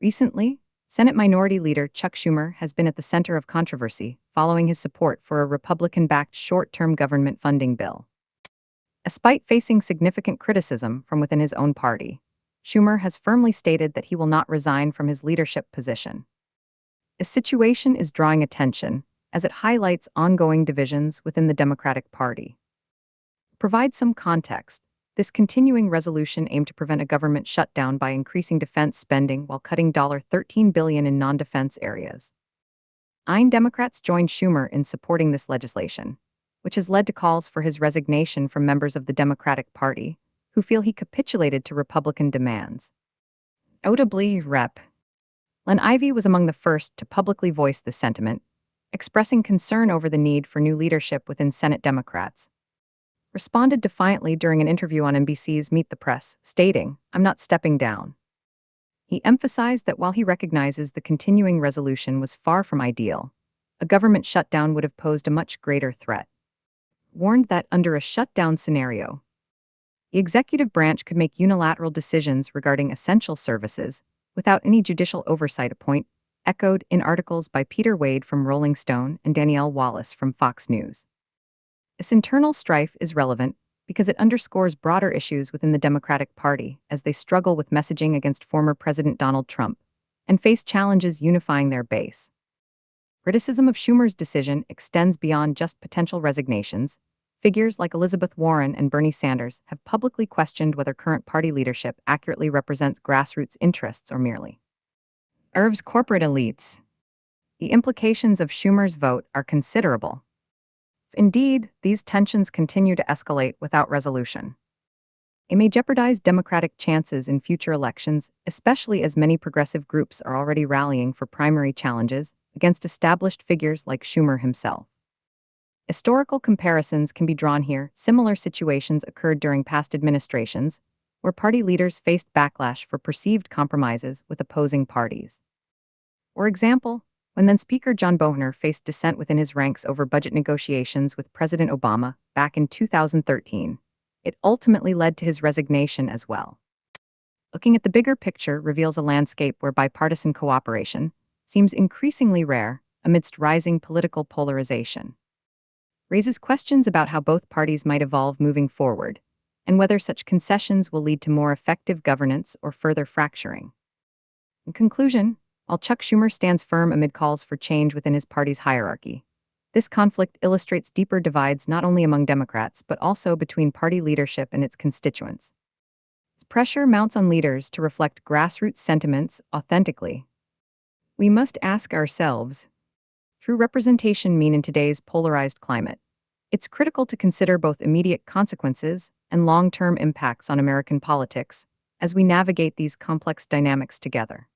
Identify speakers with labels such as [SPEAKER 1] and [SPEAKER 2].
[SPEAKER 1] Recently, Senate Minority Leader Chuck Schumer has been at the center of controversy following his support for a Republican-backed short-term government funding bill. Despite facing significant criticism from within his own party, Schumer has firmly stated that he will not resign from his leadership position. The situation is drawing attention as it highlights ongoing divisions within the Democratic Party. To provide some context, this continuing resolution aimed to prevent a government shutdown by increasing defense spending while cutting $13 billion in non-defense areas. 9 Democrats joined Schumer in supporting this legislation, which has led to calls for his resignation from members of the Democratic Party, who feel he capitulated to Republican demands. Notably, Rep. Ivey was among the first to publicly voice this sentiment, expressing concern over the need for new leadership within Senate Democrats. Responded defiantly during an interview on NBC's Meet the Press, stating, "I'm not stepping down." He emphasized that while he recognizes the continuing resolution was far from ideal, a government shutdown would have posed a much greater threat. Warned that under a shutdown scenario, the executive branch could make unilateral decisions regarding essential services without any judicial oversight. A point echoed in articles by Peter Wade from Rolling Stone and Danielle Wallace from Fox News. This internal strife is relevant because it underscores broader issues within the Democratic Party as they struggle with messaging against former President Donald Trump and face challenges unifying their base. Criticism of Schumer's decision extends beyond just potential resignations. Figures like Elizabeth Warren and Bernie Sanders have publicly questioned whether current party leadership accurately represents grassroots interests or merely serves corporate elites. The implications of Schumer's vote are considerable. Indeed, these tensions continue to escalate without resolution. It may jeopardize Democratic chances in future elections, especially as many progressive groups are already rallying for primary challenges against established figures like Schumer himself. Historical comparisons can be drawn here. Similar situations occurred during past administrations, where party leaders faced backlash for perceived compromises with opposing parties. For example, when then-Speaker John Boehner faced dissent within his ranks over budget negotiations with President Obama back in 2013, it ultimately led to his resignation as well. Looking at the bigger picture reveals a landscape where bipartisan cooperation seems increasingly rare amidst rising political polarization. Raises questions about how both parties might evolve moving forward, and whether such concessions will lead to more effective governance or further fracturing. In conclusion, while Chuck Schumer stands firm amid calls for change within his party's hierarchy, this conflict illustrates deeper divides not only among Democrats but also between party leadership and its constituents. As pressure mounts on leaders to reflect grassroots sentiments authentically, we must ask ourselves, true representation mean in today's polarized climate? It's critical to consider both immediate consequences and long-term impacts on American politics as we navigate these complex dynamics together.